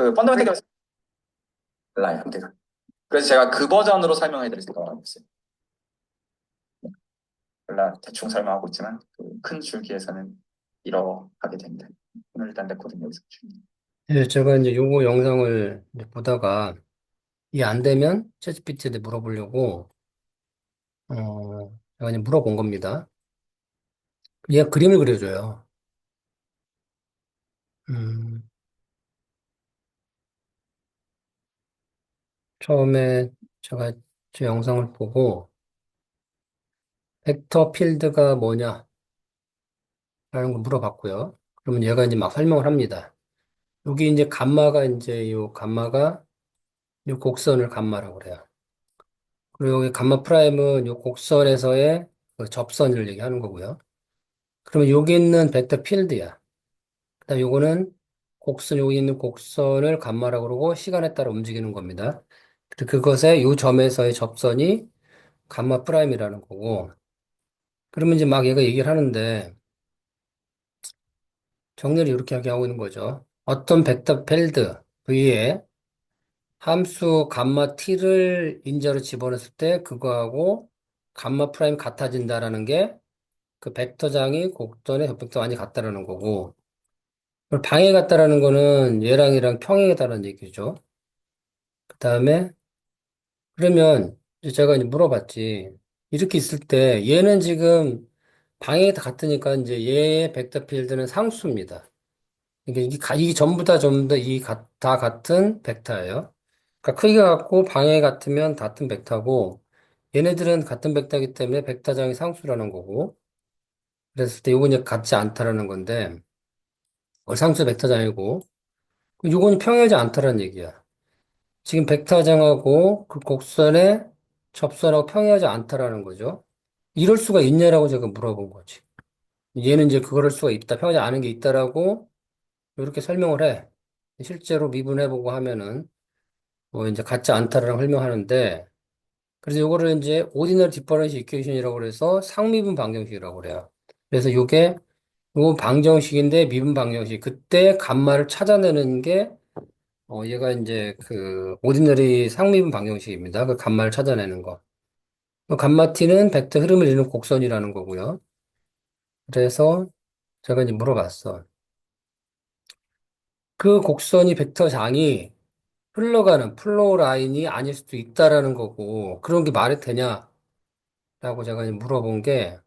그 펀더멘탈 계열 달라요, 형태가. 그래서 제가 그 버전으로 설명해 드릴 생각을 하고 있어요. 몰라, 대충 설명하고 있지만 그큰 줄기에서는 이러하게 됩니다. 오늘 일단 레코딩 여기서 줄입니다. 예, 제가 이제 요거 영상을 이제 보다가 이게 안 되면 챗GPT한테 물어보려고 제가 이제 물어본 겁니다. 얘가 그림을 그려줘요. 음, 처음에 제가 제 영상을 보고 벡터 필드가 뭐냐라는 걸 물어봤고요. 그러면 얘가 이제 막 설명을 합니다. 여기 이제 감마가 이제 요 감마가 요 곡선을 감마라고 그래요. 그리고 여기 감마 프라임은 요 곡선에서의 그 접선을 얘기하는 거고요. 그러면 여기 있는 벡터 필드야. 그다음 요거는 곡선, 여기 있는 곡선을 감마라고 그러고 시간에 따라 움직이는 겁니다. 그것의 요 점에서의 접선이 감마 프라임이라는 거고. 그러면 이제 막 얘가 얘기를 하는데 정리를 이렇게 하고 있는 거죠. 어떤 벡터 필드 V에 함수 감마 t를 인자로 집어넣었을 때 그거하고 감마 프라임 같아진다라는 게 그 벡터장이 곡선의 접촉도 많이 같다라는 거고, 그리고 방해 같다라는 거는 얘랑이랑 평행이다라는 얘기죠. 그 다음에 그러면 이제 제가 이제 물어봤지. 이렇게 있을 때 얘는 지금 방향이 다 같으니까 이제 얘의 벡터 필드는 상수입니다. 이게 전부 다 같은 벡터예요. 그러니까 크기가 같고 방향이 같으면 같은 벡터고 얘네들은 같은 벡터이기 때문에 벡터장이 상수라는 거고 그랬을 때 요건 이제 같지 않다라는 건데 상수 벡터장이고 요건 평행하지 않다라는 얘기야. 지금 벡터장하고 그 곡선의 접선하고 평행하지 않다라는 거죠. 이럴 수가 있냐라고 제가 물어본 거지. 얘는 이제 그럴 수가 있다, 평행하지 않은 게 있다라고 이렇게 설명을 해. 실제로 미분해보고 하면은 뭐 이제 같지 않다라고 설명하는데 그래서 요거를 이제 오디널 디퍼런시 이퀘이션이라고 그래서 상미분 방정식이라고 그래요. 그래서 요 방정식인데 미분 방정식 그때 감마를 찾아내는 게 얘가 이제 그 오디너리 상미분 방정식입니다. 그 감마를 찾아내는 거. 그 감마 t는 벡터 흐름을 이루는 곡선이라는 거고요. 그래서 제가 이제 물어봤어. 그 곡선이 벡터장이 흘러가는 플로우 라인이 아닐 수도 있다라는 거고, 그런 게 말이 되냐라고 제가 이제 물어본 게,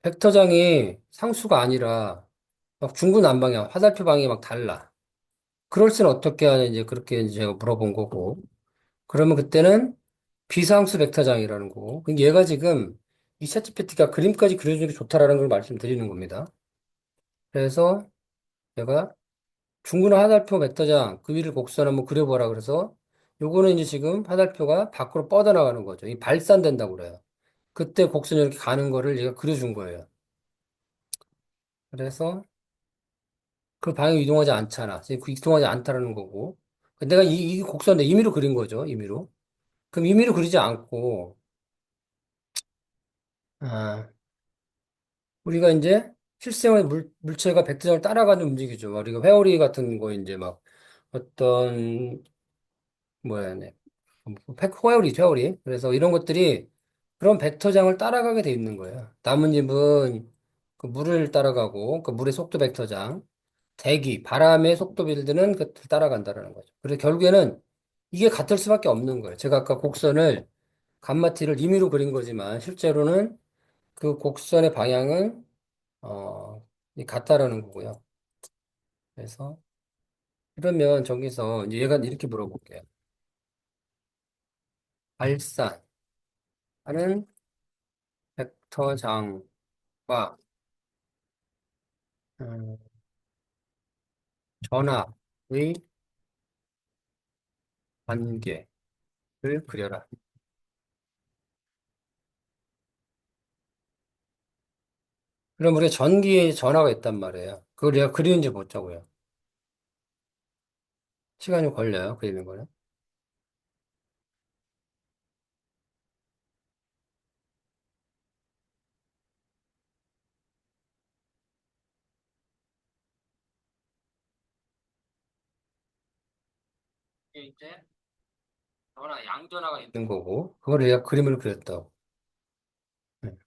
벡터장이 상수가 아니라 막 중구난방이야. 화살표 방향이 막 달라. 그럴 때는 어떻게 하냐, 이제 그렇게 이제 제가 물어본 거고. 그러면 그때는 비상수 벡터장이라는 거고. 그러니까 얘가 지금 이 챗GPT가 그림까지 그려주는 게 좋다라는 걸 말씀드리는 겁니다. 그래서 얘가 중구나 화살표 벡터장 그 위를 곡선 한번 그려보라 그래서 요거는 이제 지금 화살표가 밖으로 뻗어나가는 거죠. 이 발산된다고 그래요. 그때 곡선이 이렇게 가는 거를 얘가 그려준 거예요. 그래서 그 방향이 이동하지 않잖아. 지금 그 이동하지 않다라는 거고. 내가 이 곡선 내 임의로 그린 거죠. 임의로. 그럼 임의로 그리지 않고 아, 우리가 이제 실생활 물체가 벡터장을 따라가는 움직이죠. 우리가 회오리 같은 거 이제 막 어떤 뭐야, 네. 회오리, 회오리. 그래서 이런 것들이 그런 벡터장을 따라가게 돼 있는 거예요. 나뭇잎은 그 물을 따라가고, 그 물의 속도 벡터장, 대기, 바람의 속도 빌드는 그 따라간다라는 거죠. 그래서 결국에는 이게 같을 수밖에 없는 거예요. 제가 아까 곡선을, 감마티를 임의로 그린 거지만, 실제로는 그 곡선의 방향은, 같다라는 거고요. 그래서, 그러면 저기서 이제 얘가 이렇게 물어볼게요. 발산하는 벡터장과 음, 전압의 관계를 그려라. 그럼 우리가 전기에 전하가 있단 말이에요. 그걸 내가 그리는지 보자고요. 시간이 걸려요, 그리는 거는. 이게 이제 전화, 양전화가 있는 거고, 그거를 얘가 그림을 그렸다.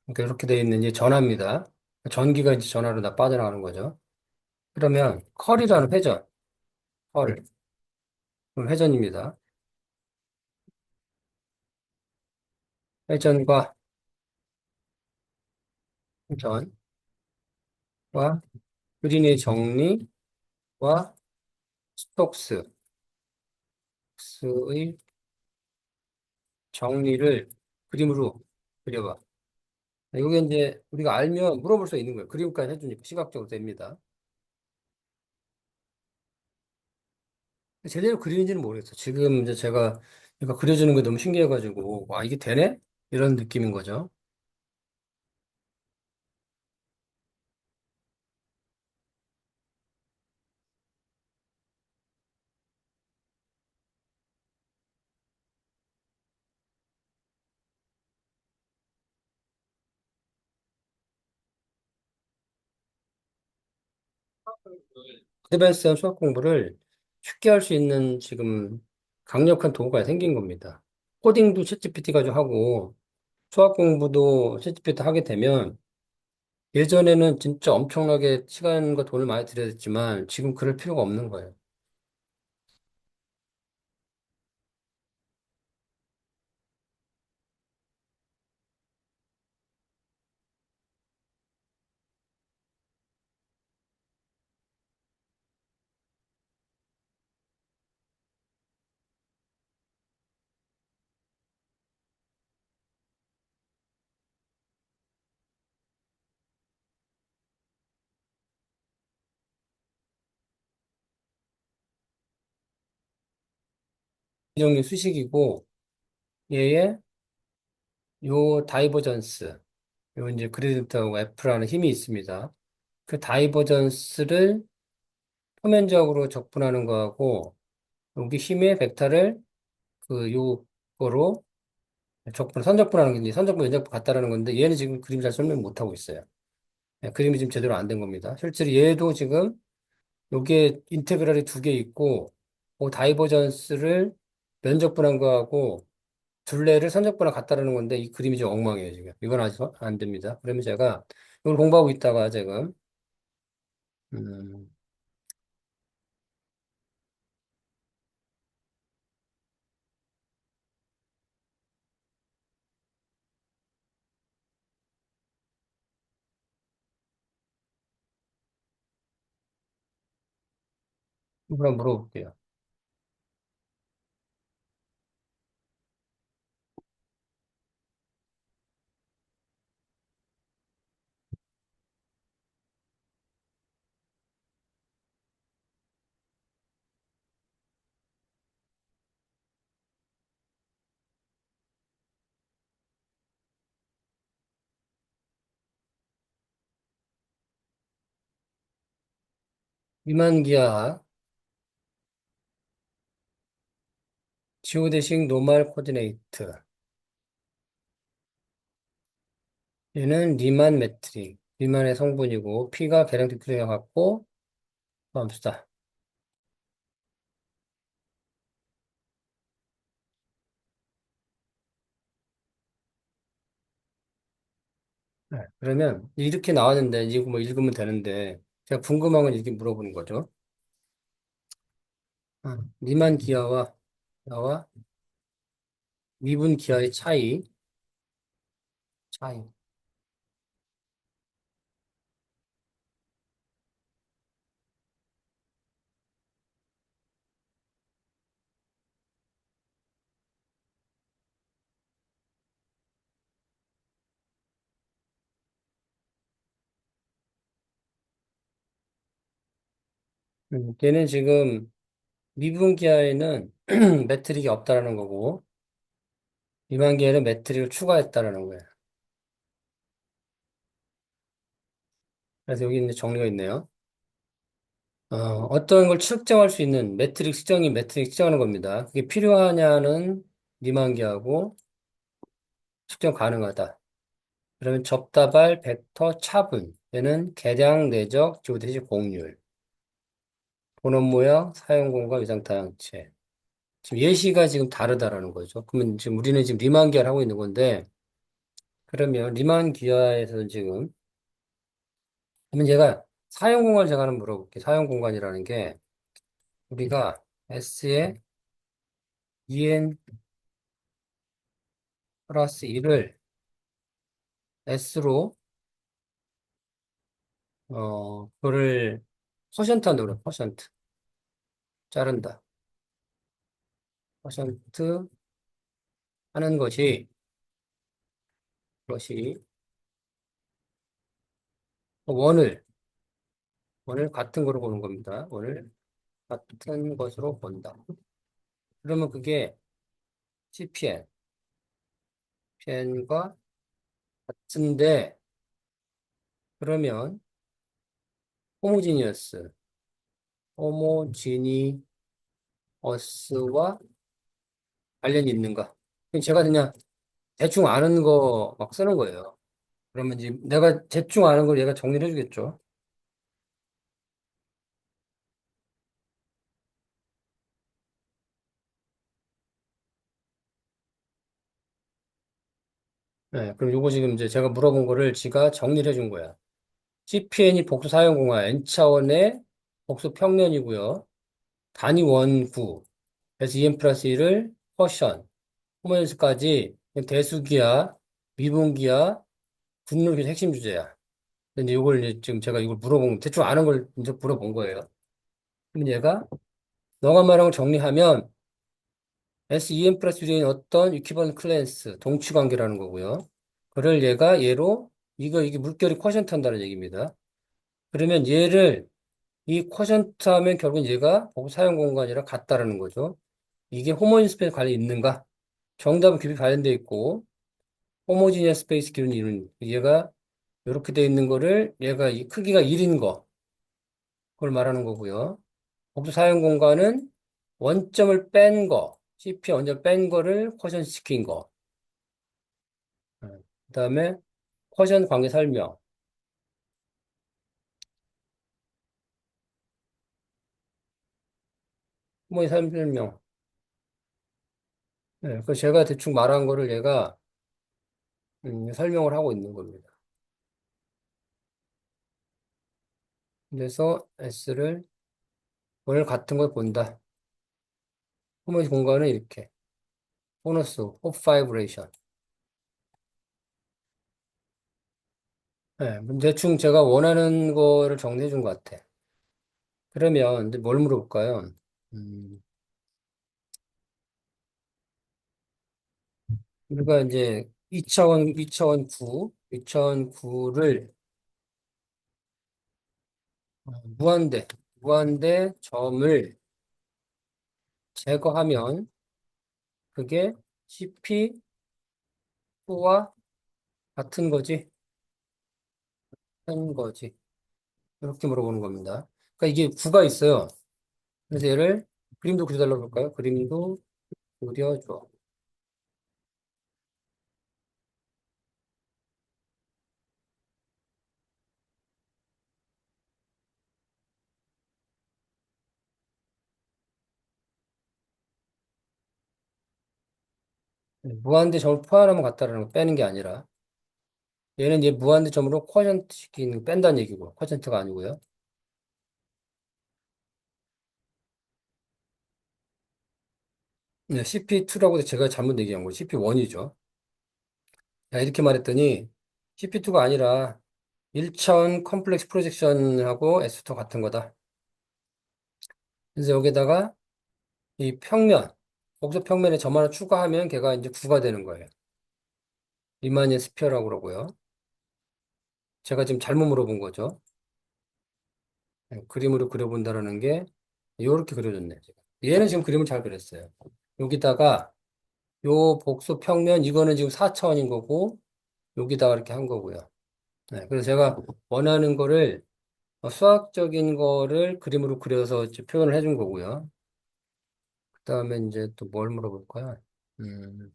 그러니까 이렇게 되어 있는 이 전화입니다. 전기가 이제 전화로 다 빠져나가는 거죠. 그러면 컬이라는 회전, 컬, 그럼 회전입니다. 회전과 회전과 그린의 정리와 스톡스의 정리를 그림으로 그려봐. 이게 이제 우리가 알면 물어볼 수 있는 거예요. 그림까지 해주니까 시각적으로 됩니다. 제대로 그리는지는 모르겠어요. 지금 이제 제가 이거 그려주는 게 너무 신기해가지고, 와, 이게 되네? 이런 느낌인 거죠. 어드밴스한 수학 공부를 쉽게 할 수 있는 지금 강력한 도구가 생긴 겁니다. 코딩도 챗GPT 가지고 하고, 수학 공부도 챗GPT 하게 되면, 예전에는 진짜 엄청나게 시간과 돈을 많이 들여야 됐지만, 지금 그럴 필요가 없는 거예요. 이 종류 수식이고, 얘의 요 다이버전스, 요 이제 그레디트하고 F라는 힘이 있습니다. 그 다이버전스를 표면적으로 적분하는 거하고, 여기 힘의 벡터를 그 요거로 선적분하는 게 이제 선적분, 면적분 같다라는 건데, 얘는 지금 그림 잘 설명 못 하고 있어요. 그림이 지금 제대로 안 된 겁니다. 실제로 얘도 지금 요게 인테그랄이 두 개 있고, 그 다이버전스를 면적분한 거하고 둘레를 선적분한 같다라는 건데 이 그림이 좀 엉망이에요, 지금. 이건 아직 안 됩니다. 그러면 제가 이걸 공부하고 있다가 지금 음, 한번 물어볼게요. 위만기하 지오데식 노말 코디네이트. 얘는 리만 매트릭. 리만의 성분이고 P가 계량적 필요해 갖고 합시다. 네. 그러면 이렇게 나왔는데 이거 뭐 읽으면 되는데 제가 궁금한 건 이렇게 물어보는 거죠. 리만 기하와 나와 미분 기하의 차이. 걔는 지금 미분 기하에는 매트릭이 없다라는 거고 리만 기하에는 매트릭을 추가했다라는 거예요. 그래서 여기 있는 정리가 있네요. 어떤 걸 측정할 수 있는 매트릭 측정이 매트릭 측정하는 겁니다. 그게 필요하냐는 리만 기하고 측정 가능하다. 그러면 접다발 벡터 차분. 얘는 계량 내적 지오대시 공률. 본원 모양 사용 공간 위상 다양체. 지금 예시가 지금 다르다라는 거죠. 그러면 지금 우리는 지금 리만 기하를 하고 있는 건데, 그러면 리만 기하에서는 지금, 그러면 얘가 사용 공간 제가 하나 물어볼게요. 사용 공간이라는 게, 우리가 S에 EN 플러스 1을 S로, 그거를 퍼센트 한다고 그래, 퍼센트. 자른다. 퍼센트 하는 것이, 원을, 원을 같은 거로 보는 겁니다. 원을 같은 것으로 본다. 그러면 그게 CPN, PN과 같은데, 그러면 호모지니어스, 호모지니어스와 관련이 있는가? 그럼 제가 그냥 대충 아는 거 막 쓰는 거예요. 그러면 이제 내가 대충 아는 걸 얘가 정리를 해주겠죠. 네, 그럼 요거 지금 이제 제가 물어본 거를 지가 정리를 해준 거야. CPN이 복수 사용공화 N차원의 복수 평면이고요. 단위 원구. 그래서 EM 플러스 1을 퍼션, 호모니스까지 대수기야, 미분기야, 분노기 핵심 주제야. 근데 이걸 이제 지금 제가 이걸 대충 아는 걸 이제 물어본 거예요. 그럼 얘가 너가 말한 걸 정리하면 SEM 플러스 유리인 어떤 이퀴버넌트 클래스, 동치 관계라는 거고요. 그를 얘가 얘로 이게 물결이 쿼션트 한다는 얘기입니다. 그러면 얘를 이 쿼션트 하면 결국 얘가 보고 사용 공간이랑 같다라는 거죠. 이게 호모진 스페이스 관련이 있는가? 정답은 규칙 관련돼 있고 호모지니어스 스페이스 기준이 이룬 얘가 이렇게 돼 있는 거를 얘가 이 크기가 1인 거 그걸 말하는 거고요. 복수 사용 공간은 원점을 뺀 거, CP 원점 뺀 거를 쿼션 시킨 거. 그다음에 쿼션 관계 설명. 호모의 설명. 그 제가 대충 말한 거를 얘가 설명을 하고 있는 겁니다. 그래서 S를 월 같은 걸 본다. 호모의 공간은 이렇게. 보너스, 홉 파이브레이션. 대충 제가 원하는 거를 정리해 준 것 같아. 그러면 이제 뭘 물어볼까요? 음, 우리가 이제 2009를 무한대, 무한대 점을 제거하면 그게 CP2와 같은 거지? 같은 거지. 이렇게 물어보는 겁니다. 그러니까 이게 9가 있어요. 그래서 얘를 그림도 그려달라고 볼까요? 그림도 그려줘. 무한대 점을 포함하면 같다라는 거 빼는 게 아니라 얘는 이제 무한대 점으로 쿼션트 시키는 뺀다는 얘기고 쿼션트가 아니고요. 네, CP2라고 제가 잘못 얘기한 거 CP1이죠. 이렇게 말했더니 CP2가 아니라 1차원 컴플렉스 프로젝션하고 S2 같은 거다. 그래서 여기다가 이 평면, 복소 평면에 점 하나 추가하면 걔가 이제 9가 되는 거예요. 리마니에 스피어라고 그러고요. 제가 지금 잘못 물어본 거죠. 그림으로 그려본다라는 게 이렇게 그려졌네. 제가. 얘는 지금 그림을 잘 그렸어요. 여기다가 요 복소 평면 이거는 지금 4차원인 거고 여기다가 이렇게 한 거고요. 그래서 제가 원하는 거를 수학적인 거를 그림으로 그려서 이제 표현을 해준 거고요. 그 다음에 이제 또 뭘 물어볼까요? 음,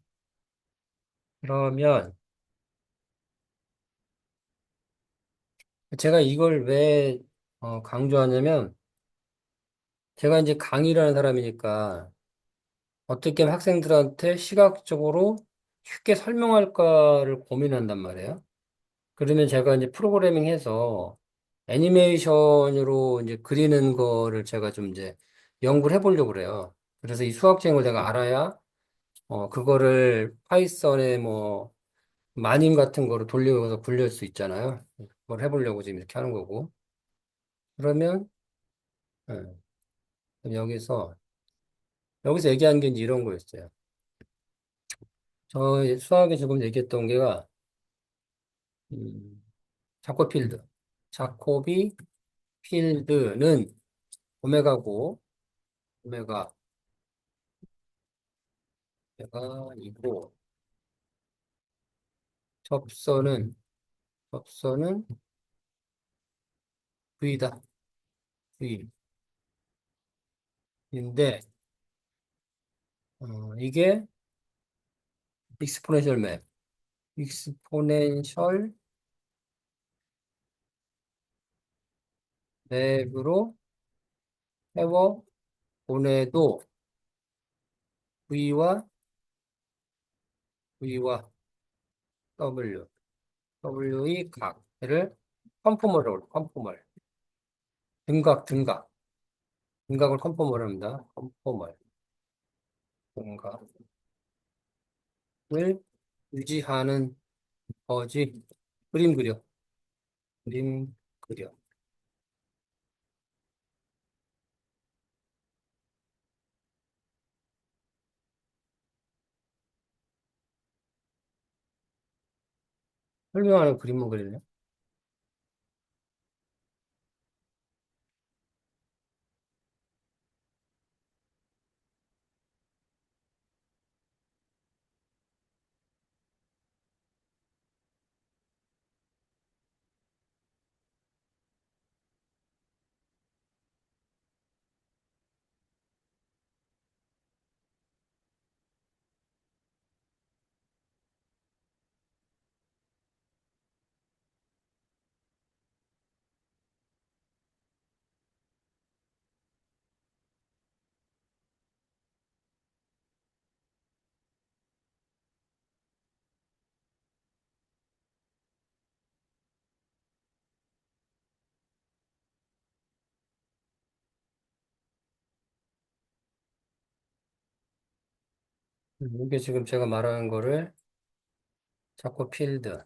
그러면 제가 이걸 왜 강조하냐면 제가 이제 강의를 하는 사람이니까 어떻게 하면 학생들한테 시각적으로 쉽게 설명할까를 고민한단 말이에요. 그러면 제가 이제 프로그래밍 해서 애니메이션으로 이제 그리는 거를 제가 좀 이제 연구를 해보려고 그래요. 그래서 이 수학적인 걸 내가 알아야, 그거를 파이썬에 뭐, 마님 같은 거로 돌려서 굴릴 수 있잖아요. 그걸 해보려고 지금 이렇게 하는 거고. 그러면, 예, 여기서 얘기하는 게 이제 이런 거였어요. 저 수학에 지금 얘기했던 게가, 음, 자코 필드. 자코비 필드는 오메가고, 오메가, 오메가이고, 접선은, 접선은 V다. V인데, 이게 익스포넨셜 맵. 익스포넨셜 맵으로 세워 보내도 V와 W의 각을 컨포멀로, 컨포멀. 등각을 컨포멀 합니다. 컨포멀. 등각을 유지하는 거지. 그림 그려. 그림 그려. 설명하는 그림만 그리네. 이게 지금 제가 말하는 거를 자꾸 필드.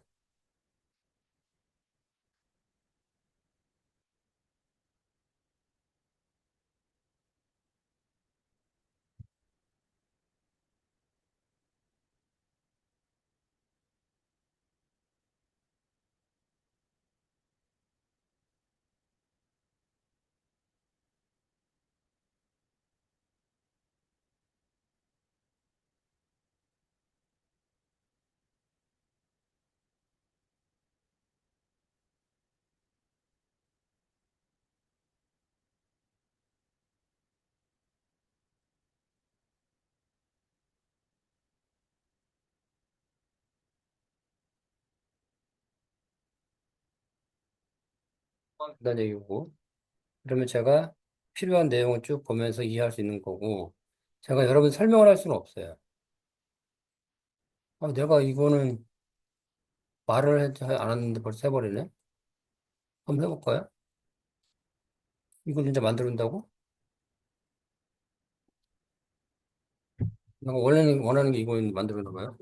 그다는 얘기고. 그러면 제가 필요한 내용을 쭉 보면서 이해할 수 있는 거고, 제가 여러분 설명을 할 수는 없어요. 내가 이거는 안 했는데 벌써 해버리네? 한번 해볼까요? 이걸 진짜 만들어낸다고? 내가 원하는 게 이거였는데 만들어낸 거야?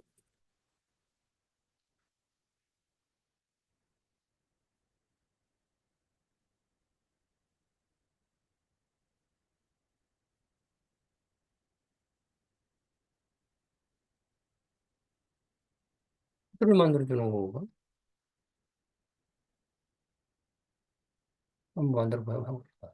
틀을 만들어주는 거고. 한번 만들어봐요. 해볼까?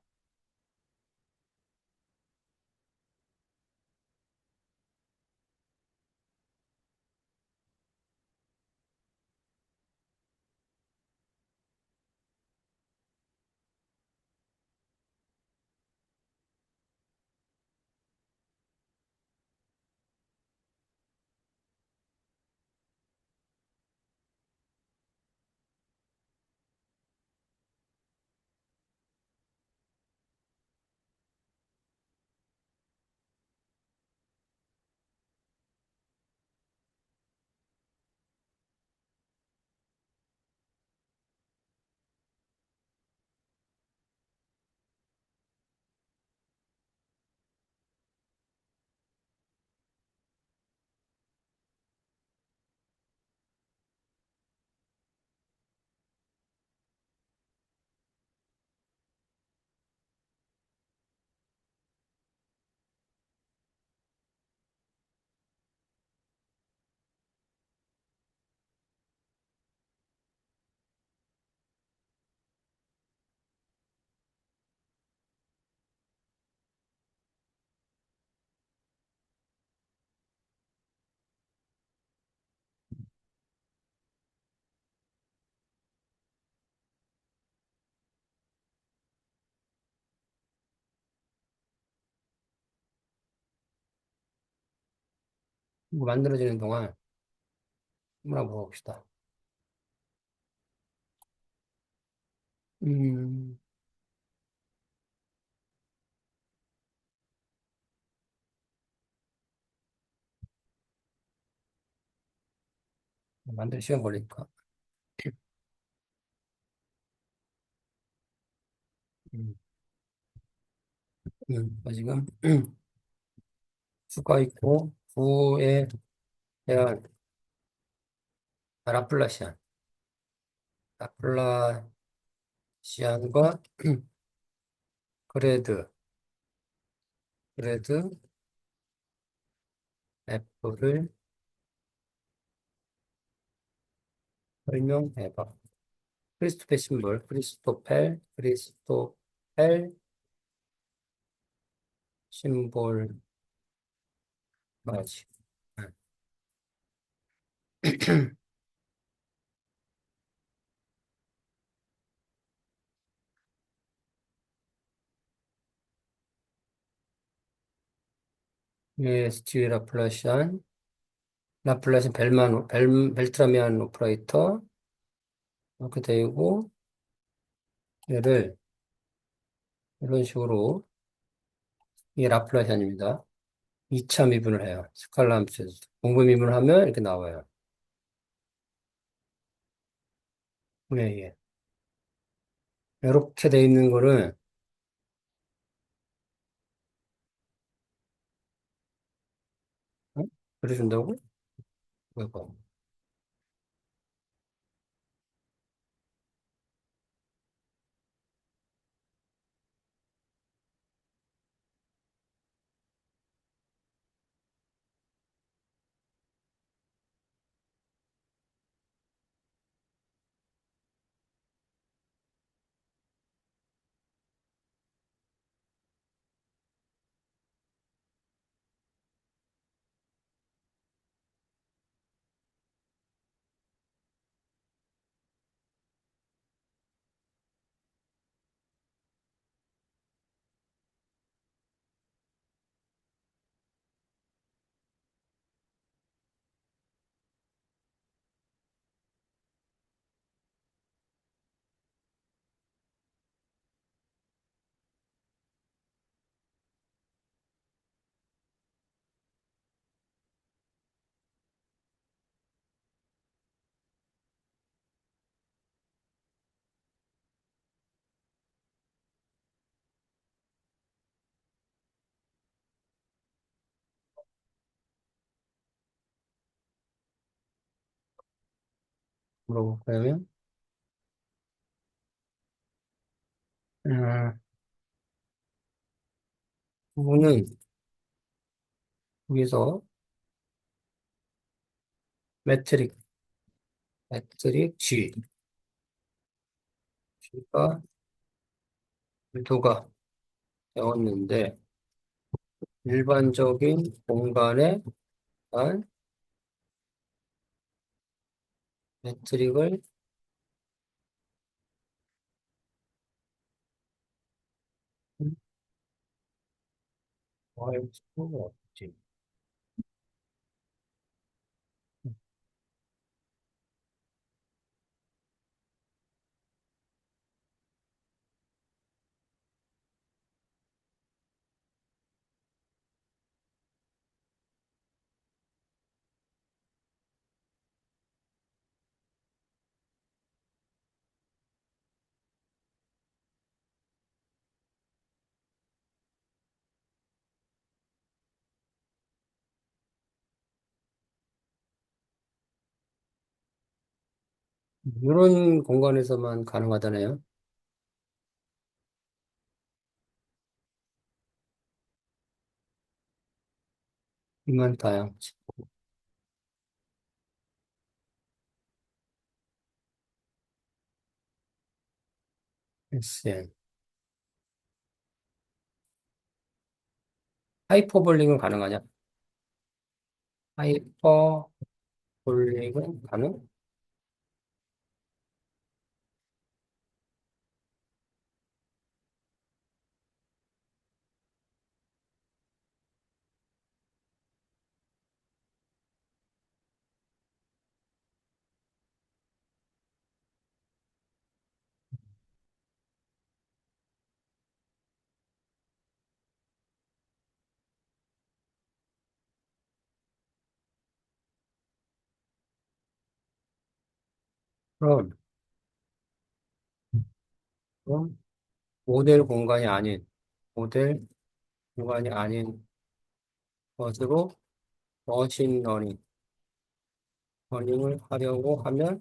이거 만들어지는 동안 한번 물어봅시다. 음, 만들 시간 걸리니까. 음, 지금 수가 있고 구에 대한 라플라시안, 라플라시안과 그레드, 그레드 F를 설명해봐. 크리스토페 심볼, 크리스토펠 심볼 맞지? 스티 라플라시안 벨트라미안 오퍼레이터 이렇게 되고 얘를 이런 식으로 이게 라플라시안입니다. 2차 미분을 해요. 스칼라 함수에서 공분 미분을 하면 이렇게 나와요. 예, 예. 이렇게 돼 있는 거를 어? 그려준다고? 이거. 그러면 음, 부분은 여기서 매트릭 G G가 도가 되었는데 일반적인 공간에 한 매트릭을 더할 수가 없지. 이런 공간에서만 가능하다네요. 이만 다양. SN. 하이퍼볼링은 가능하냐? 하이퍼볼링은 가능? 그럼, 그럼 모델 공간이 아닌, 모델 공간이 아닌 것으로 머신러닝을 하려고 하면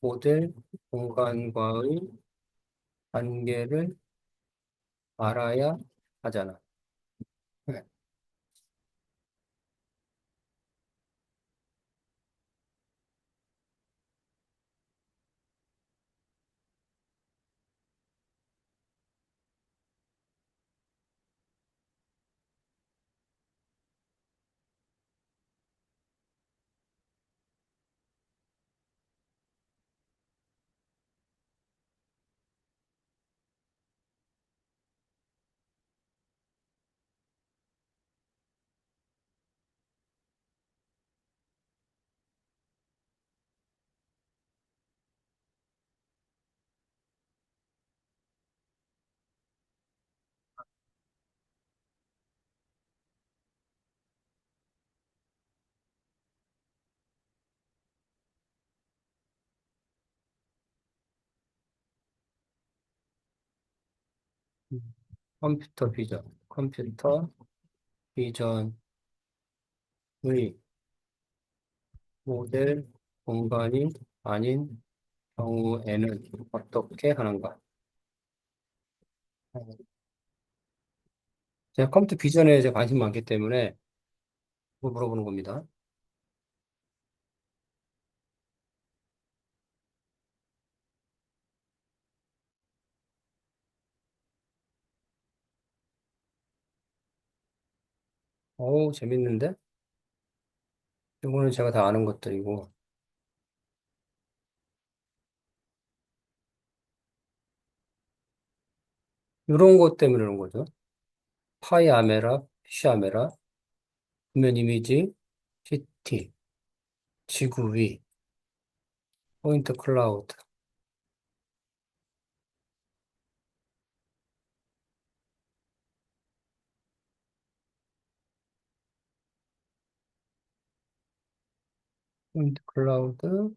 모델 공간과의 관계를 알아야 하잖아. 네. 컴퓨터 비전의 모델 공간이 아닌 경우에는 어떻게 하는가? 제가 컴퓨터 비전에 제 관심 많기 때문에 그거 물어보는 겁니다. 어우, 재밌는데? 이거는 제가 다 아는 것들이고, 이런 것 때문에 그런 거죠. 파이 아메라, 피쉬 아메라, 표면 이미지, CT, 지구 위, 포인트 클라우드, 포인트 클라우드,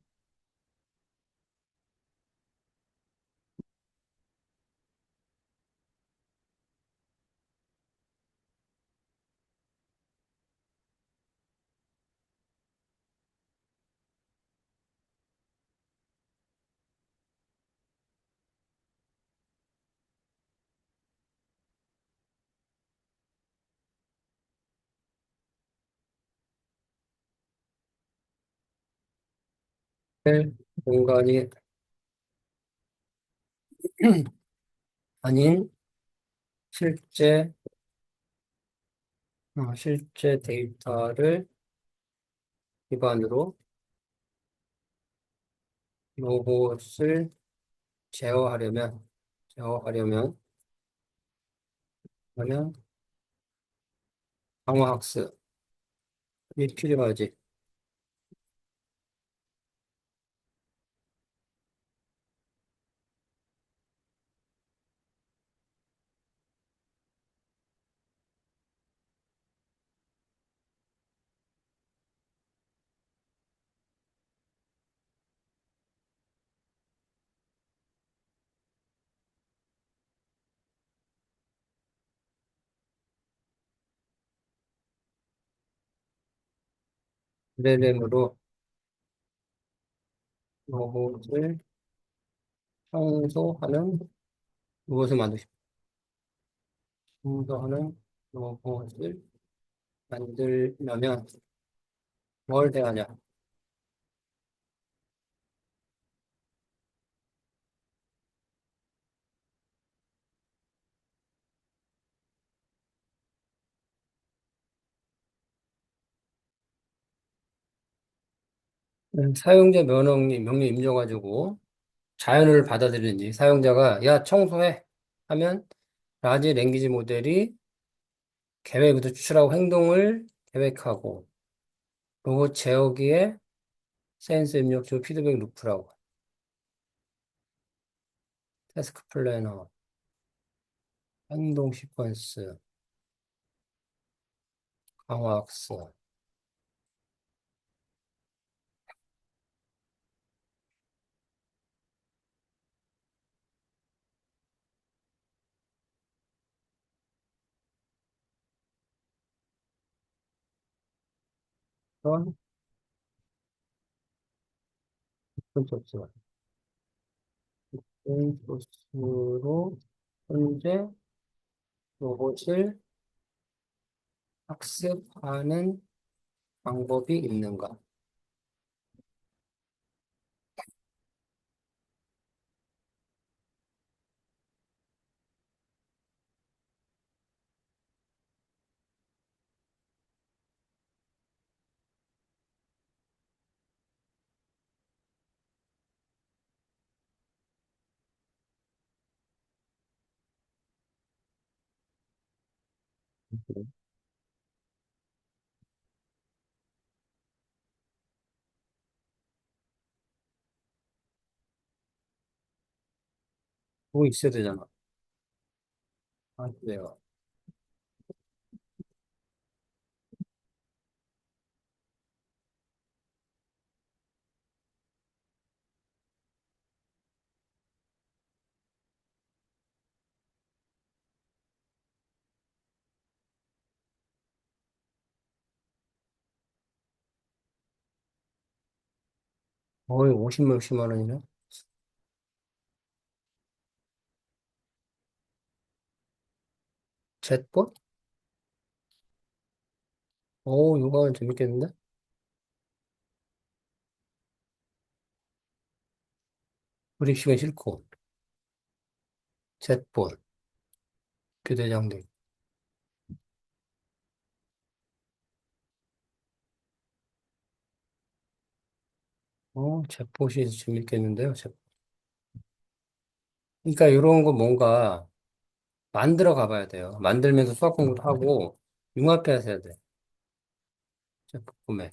셀 공간이 아닌 실제, 실제 데이터를 기반으로 로봇을 제어하려면, 제어하려면, 그러면 강화학습이 필요하지. LLM으로 로봇을 청소하는 로봇을 만드십시오. 청소하는 로봇을 만들려면 뭘 해야 하냐? 사용자 명령 입력가지고 자연을 받아들이는지 사용자가 야 청소해 하면 라지 랭귀지 모델이 계획부터 추출하고 행동을 계획하고 로봇 제어기에 센서 입력 중 피드백 루프라고 태스크 플래너 행동 시퀀스 강화 학습 그런 소스. 소스로 현재 로봇을 학습하는 방법이 있는가? 그거 있어야 되잖아. 아, 그래요. 거의 60만 원이네. 챗봇? 오, 이거 재밌겠는데? 브릭시간 싫고, 챗봇, 교대장들. 챗봇이 재밌겠는데요, 그러니까 이런 거 뭔가 만들어 가봐야 돼요. 만들면서 수학 공부도 하고, 융합해서 해야 돼. 챗봇 꿈에.